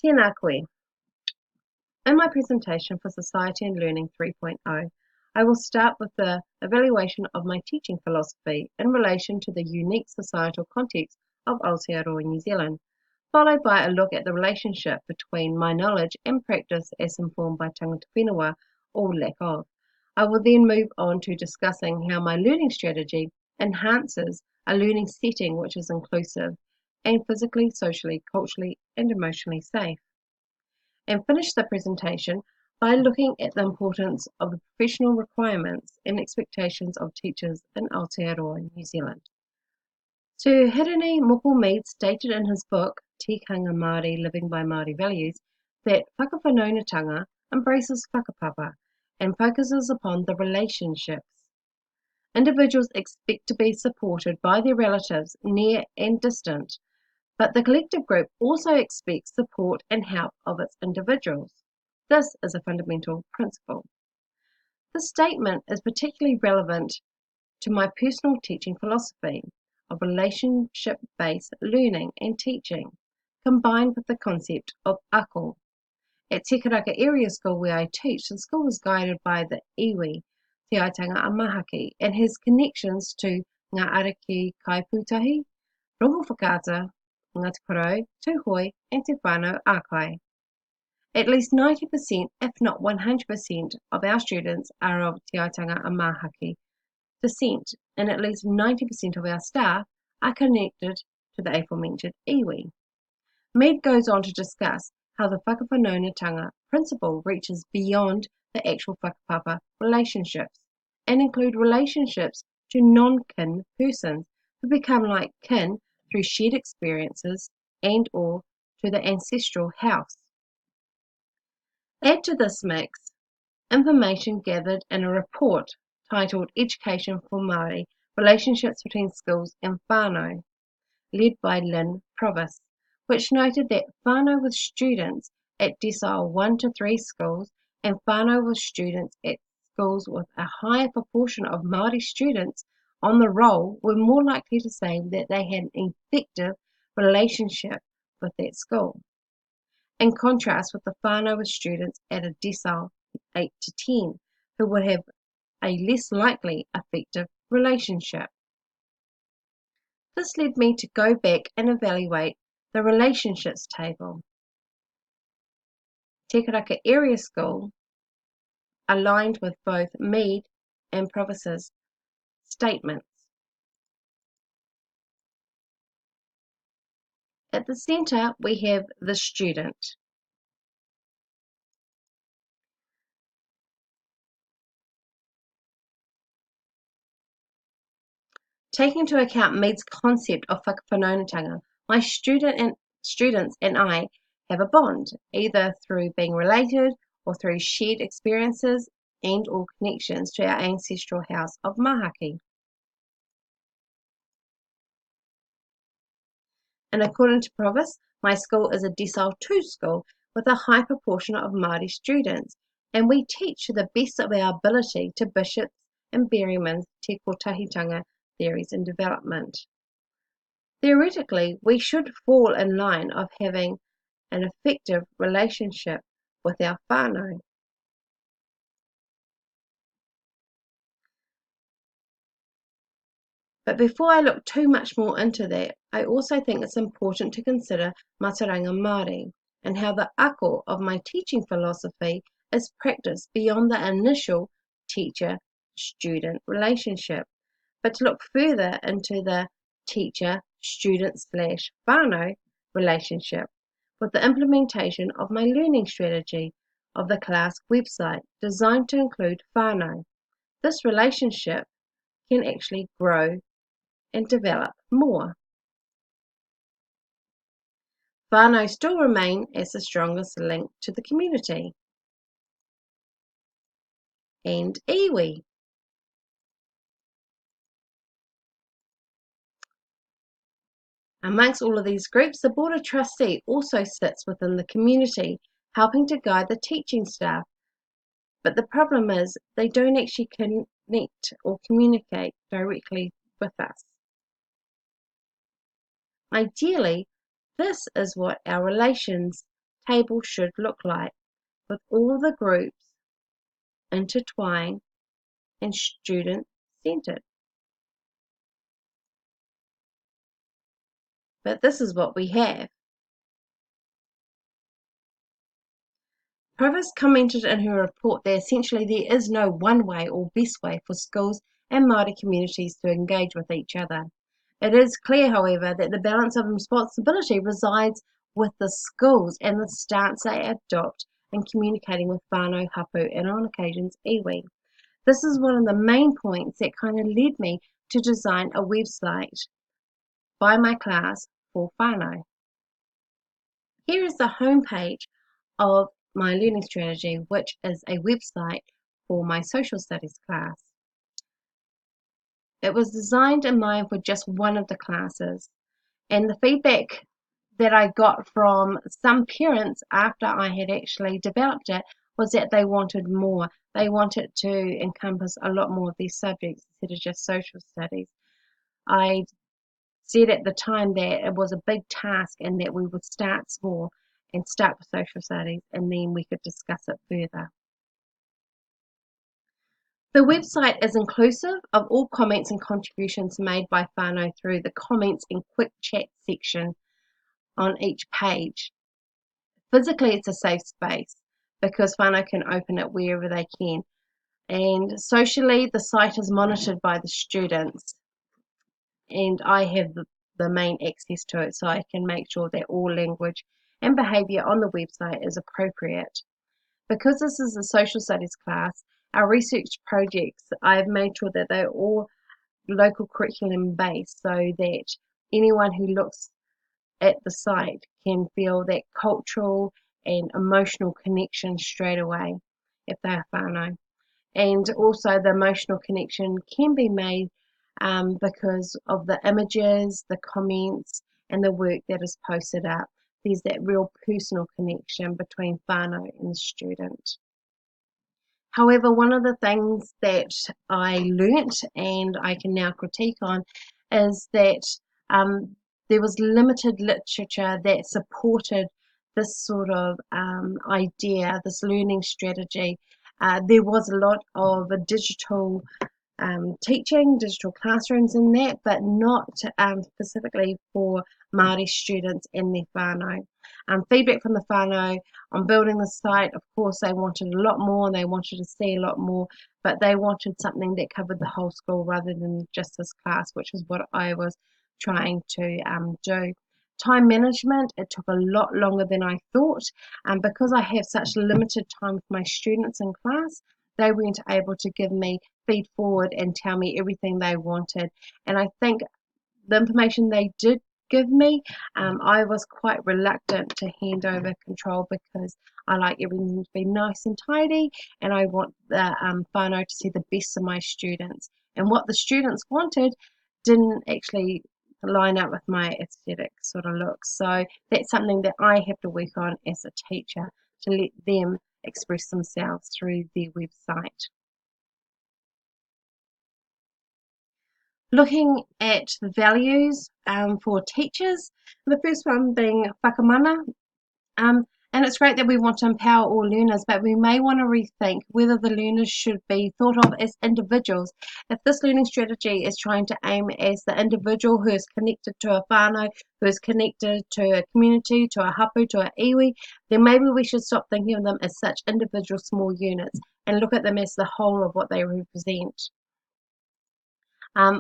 Tēnā koe. In my presentation for Society and Learning 3.0, I will start with the evaluation of my teaching philosophy in relation to the unique societal context of Aotearoa, New Zealand, followed by a look at the relationship between my knowledge and practice as informed by tangata whenua, or lack of. I will then move on to discussing how my learning strategy enhances a learning setting which is inclusive and physically, socially, culturally, and emotionally safe, and finish the presentation by looking at the importance of the professional requirements and expectations of teachers in Aotearoa, New Zealand. Sir Hirini Mokomead stated in his book, Tikanga Māori Living by Māori Values, that whakawhanaungatanga embraces whakapapa and focuses upon the relationships. Individuals expect to be supported by their relatives, near and distant, but the collective group also expects support and help of its individuals. This is a fundamental principle. This statement is particularly relevant to my personal teaching philosophy of relationship-based learning and teaching, combined with the concept of ako. At Te Karaka Area School where I teach, the school is guided by the iwi, Te Aitanga a Mahaki, and has connections to ngā ariki kaipūtahi, roho whakata, Ngāti Porou, Tūhoi, and Te Whānau Ākai. At least 90%, if not 100%, of our students are of Te Aitanga a Mahaki descent, and at least 90% of our staff are connected to the aforementioned iwi. Mead goes on to discuss how the whakawhanaungatanga principle reaches beyond the actual whakapapa relationships and include relationships to non-kin persons who become like kin through shared experiences and or to the ancestral house. Add to this mix information gathered in a report titled Education for Māori, Relationships Between Schools and Whānau, led by Lynn Provis, which noted that whānau with students at decile 1 to 3 schools and whānau with students at schools with a higher proportion of Māori students on the roll were more likely to say that they had an effective relationship with that school, in contrast with the whānau with students at a decile 8 to 10, who would have a less likely effective relationship. This led me to go back and evaluate the relationships table. Te Karaka Area School aligned with both Mead and Provis's statements. At the centre, we have the student. Taking into account Mead's concept of whakawhanaungatanga, my students and I have a bond, either through being related or through shared experiences and or connections to our ancestral house of Mahaki. And according to Provis, my school is a decile 2 school with a high proportion of Māori students, and we teach to the best of our ability to Bishop's and Berryman's Te Kotahitanga theories and development. Theoretically, we should fall in line of having an effective relationship with our whānau. But before I look too much more into that, I also think it's important to consider Mataranga Māori and how the ako of my teaching philosophy is practiced beyond the initial teacher-student relationship, but to look further into the teacher-student/whānau relationship with the implementation of my learning strategy of the class website designed to include whānau. This relationship can actually grow and develop more. Whānau still remain as the strongest link to the community. And iwi. Amongst all of these groups, the Board of Trustee also sits within the community, helping to guide the teaching staff. But the problem is they don't actually connect or communicate directly with us. Ideally, this is what our relations table should look like, with all the groups intertwined and student-centered. But this is what we have. Provost commented in her report that essentially there is no one way or best way for schools and Māori communities to engage with each other. It is clear, however, that the balance of responsibility resides with the schools and the stance they adopt in communicating with whānau, hapu, and on occasions iwi. This is one of the main points that kind of led me to design a website by my class for whānau. Here is the homepage of my learning strategy, which is a website for my social studies class. It was designed in mind for just one of the classes, and the feedback that I got from some parents after I had actually developed it was that they wanted more. They wanted to encompass a lot more of these subjects instead of just social studies. I said at the time that it was a big task and that we would start small and start with social studies, and then we could discuss it further. The website is inclusive of all comments and contributions made by whānau through the comments and quick chat section on each page. Physically, it's a safe space because whānau can open it wherever they can. And socially, the site is monitored by the students, and I have the main access to it, so I can make sure that all language and behaviour on the website is appropriate. Because this is a social studies class, our research projects, I've made sure that they're all local curriculum based so that anyone who looks at the site can feel that cultural and emotional connection straight away if they're whānau. And also the emotional connection can be made because of the images, the comments, and the work that is posted up. There's that real personal connection between whānau and the student. However, one of the things that I learnt and I can now critique on is that there was limited literature that supported this sort of idea, this learning strategy. There was a lot of digital teaching, digital classrooms in that, but not specifically for Māori students in their whānau. Feedback from the whānau on building the site, of course, they wanted a lot more, they wanted to see a lot more, but they wanted something that covered the whole school rather than just this class, which is what I was trying to do. Time management, it took a lot longer than I thought, and because I have such limited time with my students in class, they weren't able to give me feed forward and tell me everything they wanted. And I think the information they did give me, I was quite reluctant to hand over control because I like everything to be nice and tidy, and I want the whānau to see the best of my students. And what the students wanted didn't actually line up with my aesthetic sort of look. So that's something that I have to work on as a teacher, to let them express themselves through their website. Looking at the values for teachers, the first one being whakamana. And it's great that we want to empower all learners, but we may want to rethink whether the learners should be thought of as individuals. If this learning strategy is trying to aim as the individual who is connected to a whānau, who is connected to a community, to a hapu, to a iwi, then maybe we should stop thinking of them as such individual small units and look at them as the whole of what they represent.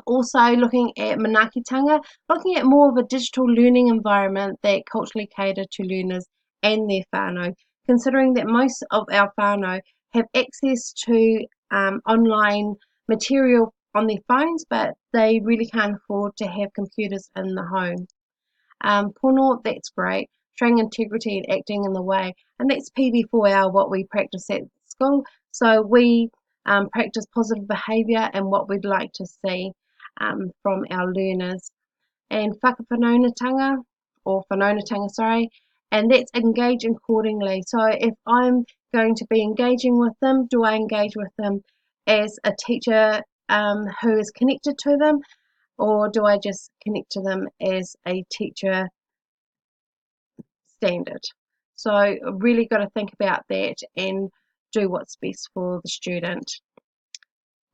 Also looking at manaakitanga, looking at more of a digital learning environment that culturally catered to learners and their whānau, considering that most of our whānau have access to online material on their phones, but they really can't afford to have computers in the home. Pono, that's great. Showing integrity and acting in the way, and that's PB4L, what we practice at school. So we practice positive behaviour and what we'd like to see from our learners. And whakawhanaungatanga, or whanaungatanga, sorry, and that's engage accordingly. So if I'm going to be engaging with them, do I engage with them as a teacher who is connected to them, or do I just connect to them as a teacher standard? So really got to think about that and do what's best for the student.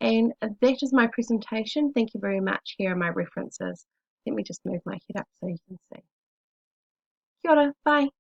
And that is my presentation. Thank you very much. Here are my references. Let me just move my head up so you can see. Kia ora, bye.